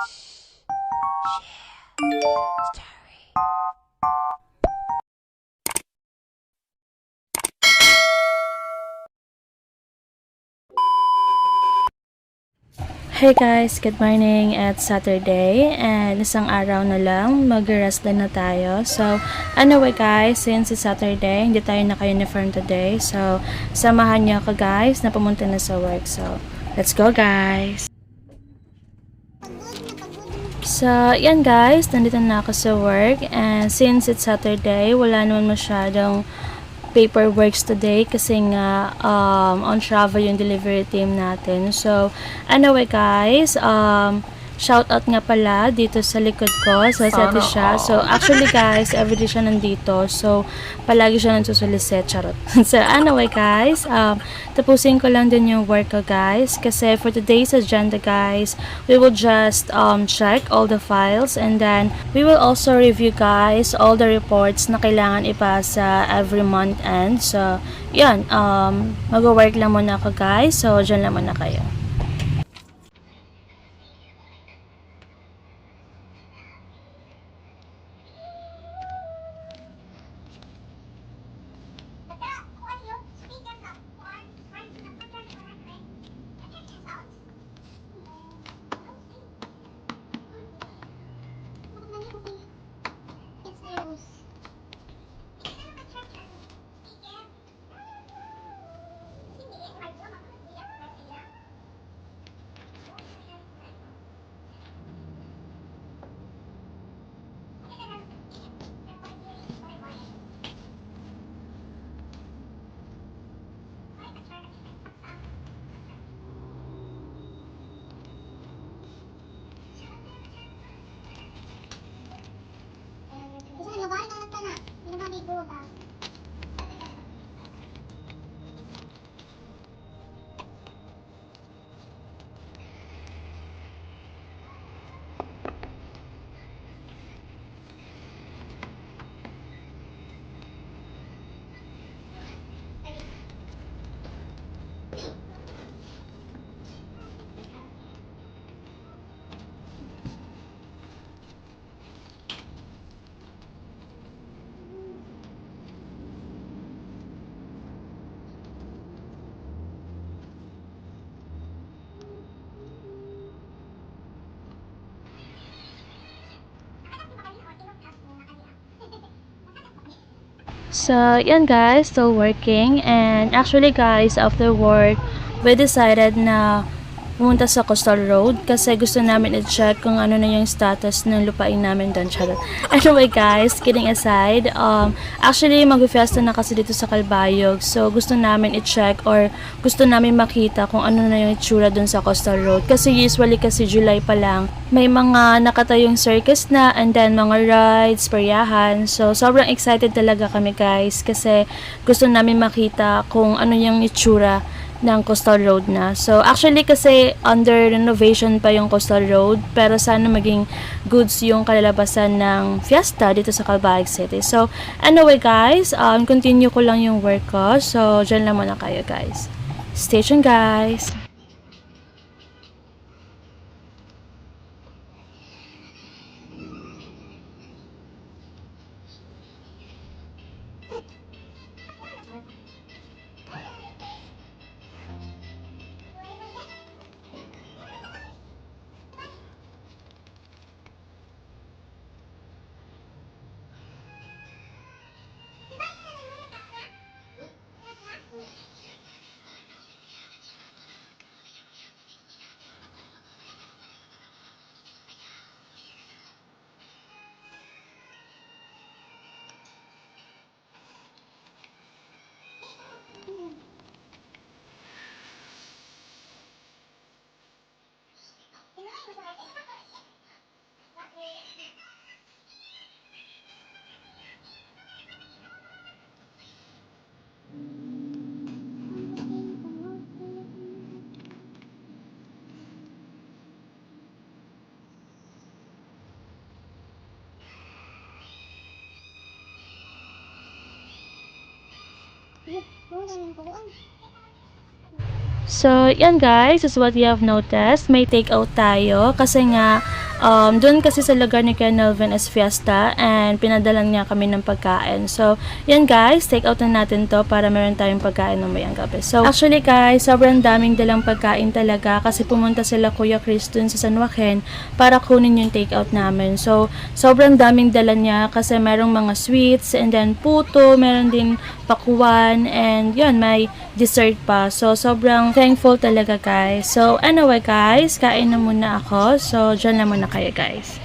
Hey guys, good morning. It's Saturday and isang araw na lang, mag-rest din na tayo. So, anyway guys, since it's Saturday, hindi tayo naka-uniform today. So, samahan niyo ako guys na pumunta na sa work. So, let's go guys! So, yan guys, nandito na ako sa work and since it's Saturday, wala naman masyadong paperworks today kasi nga on travel yung delivery team natin. So, anyway guys, shout out nga pala dito sa likod ko, sa sete siya. So, actually guys, everyday siya nandito. So, palagi siya nagsusulisit, charot. So, anyway guys, tapusin ko lang din yung work ko guys. Kasi for today's agenda guys, we will just check all the files and then we will also review guys all the reports na kailangan ipasa every month end. So, yan, mag-work lang muna ako guys. So, dyan lang muna kayo. So, yan guys, still working. And actually guys, after work, we decided na pumunta sa Coastal Road kasi gusto namin i-check kung ano na yung status ng lupain namin doon. Anyway guys, kidding aside, actually mag-fiesta na kasi dito sa Calbayog. So, gusto namin i-check or gusto namin makita kung ano na yung itsura doon sa Coastal Road. Kasi usually kasi July pa lang, may mga nakatayong circus na and then mga rides, peryahan. So, sobrang excited talaga kami guys kasi gusto namin makita kung ano yung itsura ng Coastal Road na. So, actually kasi under renovation pa yung Coastal Road pero sana maging goods yung kalalabasan ng fiesta dito sa Calbayog City. So, anyway guys, continue ko lang yung work ko. So, dyan lang muna kayo guys. Stay tuned guys! So, yan guys, is what you have noticed. May take out tayo kasi nga Doon kasi sa lugar ni Kuya Nelvin is fiesta and pinadalan niya kami ng pagkain. So, yan guys, take out na natin to para meron tayong pagkain mamayang gabi. So, actually guys, sobrang daming dalang pagkain talaga kasi pumunta sila Kuya Chris dun sa San Joaquin para kunin yung take out namin. So, sobrang daming dala niya kasi merong mga sweets and then puto, meron din pakuan and yun, may dessert pa. So, sobrang thankful talaga guys. So, anyway guys, kain na muna ako. So, dyan na muna kayo guys.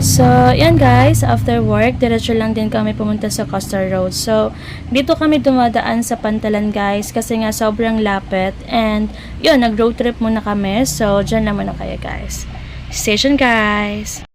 So, yan guys, after work, diretso lang din kami pumunta sa Costa Road. So, dito kami dumadaan sa Pantalan guys kasi nga sobrang lapit and yun, nag-road trip muna kami. So, dyan lang muna kayo guys. Station guys!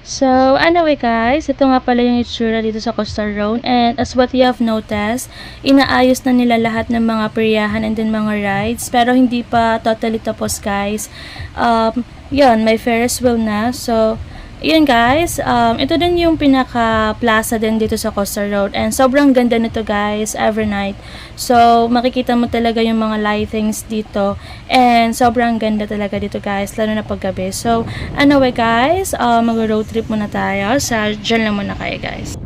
So, anyway guys, ito nga pala yung itsura dito sa Costa Road and as what you have noticed, inaayos na nila lahat ng mga peryahan and then mga rides pero hindi pa totally tapos guys. Yun, may Ferris wheel na. So, yun guys, ito din yung pinaka-plaza din dito sa Costa Road and sobrang ganda nito guys every night. So, makikita mo talaga yung mga lightings dito and sobrang ganda talaga dito guys, lalo na paggabi. So, anyway guys, mag-road trip muna tayo. So, dyan lang muna kayo guys.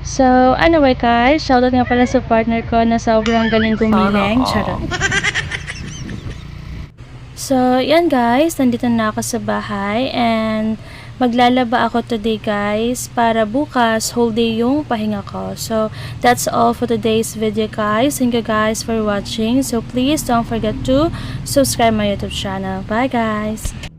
So, anyway guys, shoutout nga pala sa partner ko na sobrang galing gumiling. Charot. So, yan guys, nandito na ako sa bahay and maglalaba ako today guys para bukas whole day yung pahinga ko. So, that's all for today's video guys. Thank you guys for watching. So, please don't forget to subscribe my YouTube channel. Bye guys!